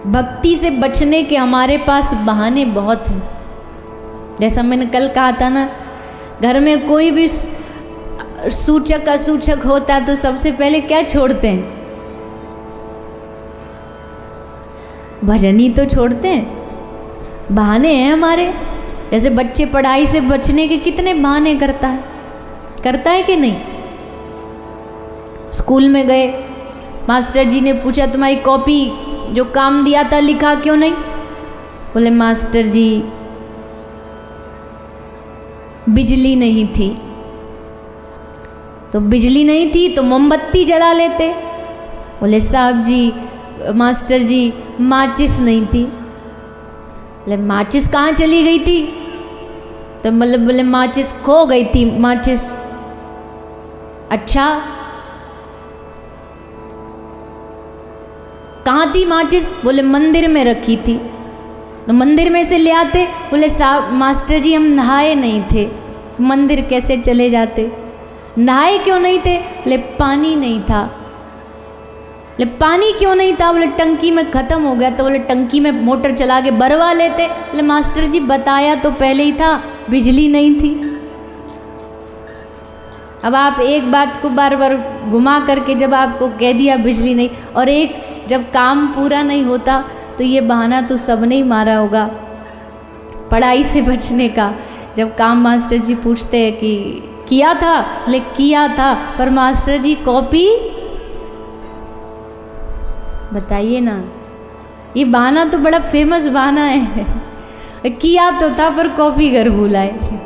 भक्ति से बचने के हमारे पास बहाने बहुत हैं। जैसा मैंने कल कहा था ना, घर में कोई भी सूचक असूचक होता है तो सबसे पहले क्या छोड़ते हैं? भजन ही तो छोड़ते हैं। बहाने हैं हमारे। जैसे बच्चे पढ़ाई से बचने के कितने बहाने करता है कि नहीं? स्कूल में गए, मास्टर जी ने पूछा तुम्हारी कॉपी जो काम दिया था लिखा क्यों नहीं? बोले मास्टर जी बिजली नहीं थी। तो बिजली नहीं थी तो मोमबत्ती जला लेते। बोले साहब जी मास्टर जी माचिस नहीं थी। बोले माचिस कहाँ चली गई थी? तो मतलब बोले माचिस खो गई थी। माचिस अच्छा कहाँ थी माचिस? बोले मंदिर में रखी थी। तो मंदिर में से ले आते। बोले साहब मास्टर जी हम नहाए नहीं थे। मंदिर कैसे चले जाते? नहाए क्यों नहीं थे? बोले पानी नहीं था। बोले पानी क्यों नहीं था? बोले टंकी में ख़त्म हो गया। तो बोले टंकी में मोटर चला के भरवा लेते। बोले मास्टर जी बताया तो पहले ही था, बिजली नहीं थी। अब आप एक बात को बार बार घुमा करके जब आपको कह दिया बिजली नहीं, और एक जब काम पूरा नहीं होता तो ये बहाना तो सबने ही मारा होगा पढ़ाई से बचने का। जब काम मास्टर जी पूछते हैं कि किया था, ले किया था पर मास्टर जी कॉपी बताइए ना। ये बहाना तो बड़ा फेमस बहाना है। किया तो था पर कॉपी घर भूलाए।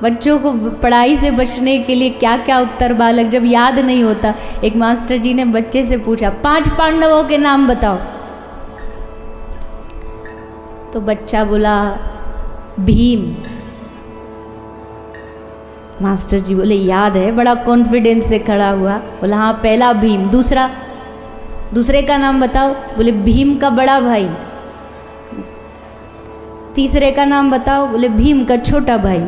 बच्चों को पढ़ाई से बचने के लिए क्या क्या उत्तर बालक जब याद नहीं होता। एक मास्टर जी ने बच्चे से पूछा 5 पांडवों के नाम बताओ। तो बच्चा बोला भीम। मास्टर जी बोले याद है, बड़ा कॉन्फिडेंस से खड़ा हुआ। बोला हाँ पहला भीम। दूसरे का नाम बताओ। बोले भीम का बड़ा भाई। तीसरे का नाम बताओ। बोले भीम का छोटा भाई।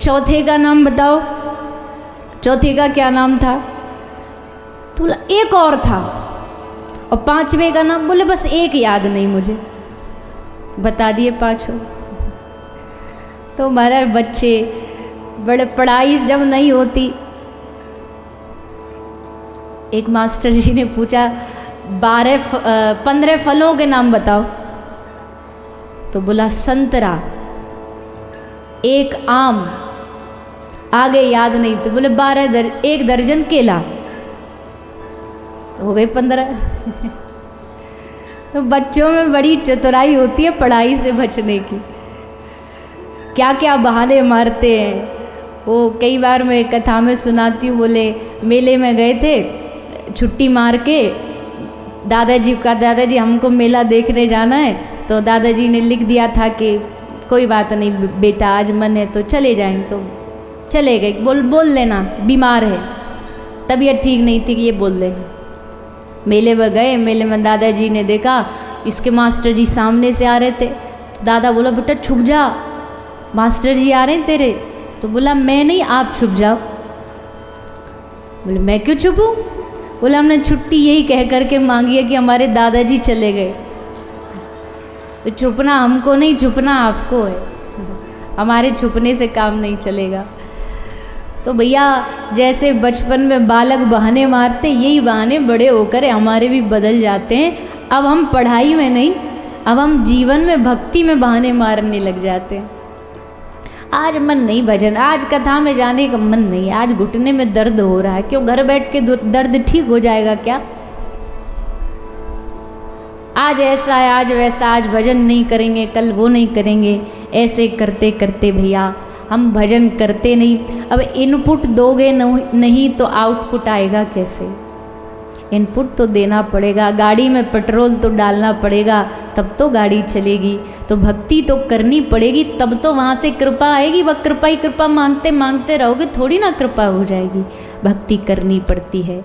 चौथे का नाम बताओ। चौथे का क्या नाम था? तो बोला एक और था। और 5वें का नाम? बोले बस एक याद नहीं मुझे। बता दिए 5। तो हमारे बच्चे बड़े, पढ़ाई जब नहीं होती। एक मास्टर जी ने पूछा 15 फलों के नाम बताओ। तो बोला संतरा, एक आम, आगे याद नहीं। तो बोले 1 दर्जन केला। हो गए 15। तो बच्चों में बड़ी चतुराई होती है पढ़ाई से बचने की। क्या क्या बहाने मारते हैं वो। कई बार मैं कथा में सुनाती हूँ। बोले मेले में गए थे, छुट्टी मार के दादाजी का, दादाजी हमको मेला देखने जाना है। तो दादाजी ने लिख दिया था कि कोई बात नहीं बेटा आज मन है तो चले जाएंगे। तो चले गए। बोल लेना बीमार है, तबीयत ठीक नहीं थी कि ये बोल देना। मेले में गए। मेले में दादाजी ने देखा इसके मास्टर जी सामने से आ रहे थे। तो दादा बोला बेटा छुप जा, मास्टर जी आ रहे हैं तेरे। तो बोला मैं नहीं, आप छुप जाओ। बोले मैं क्यों छुपूं? बोला हमने छुट्टी यही कह करके मांगी है कि हमारे दादाजी चले गए। तो छुपना हमको नहीं, छुपना आपको है। हमारे छुपने से काम नहीं चलेगा। तो भैया जैसे बचपन में बालक बहाने मारते, यही बहाने बड़े होकर हमारे भी बदल जाते हैं। अब हम पढ़ाई में नहीं, अब हम जीवन में, भक्ति में बहाने मारने लग जाते हैं। आज मन नहीं भजन, आज कथा में जाने का मन नहीं, आज घुटने में दर्द हो रहा है। क्यों? घर बैठ के दर्द ठीक हो जाएगा क्या? आज ऐसा है, आज वैसा, आज भजन नहीं करेंगे, कल वो नहीं करेंगे। ऐसे करते करते भैया हम भजन करते नहीं। अब इनपुट दोगे नहीं तो आउटपुट आएगा कैसे? इनपुट तो देना पड़ेगा। गाड़ी में पेट्रोल तो डालना पड़ेगा, तब तो गाड़ी चलेगी। तो भक्ति तो करनी पड़ेगी, तब तो वहाँ से कृपा आएगी। वह कृपा ही कृपा मांगते मांगते रहोगे, थोड़ी ना कृपा हो जाएगी। भक्ति करनी पड़ती है।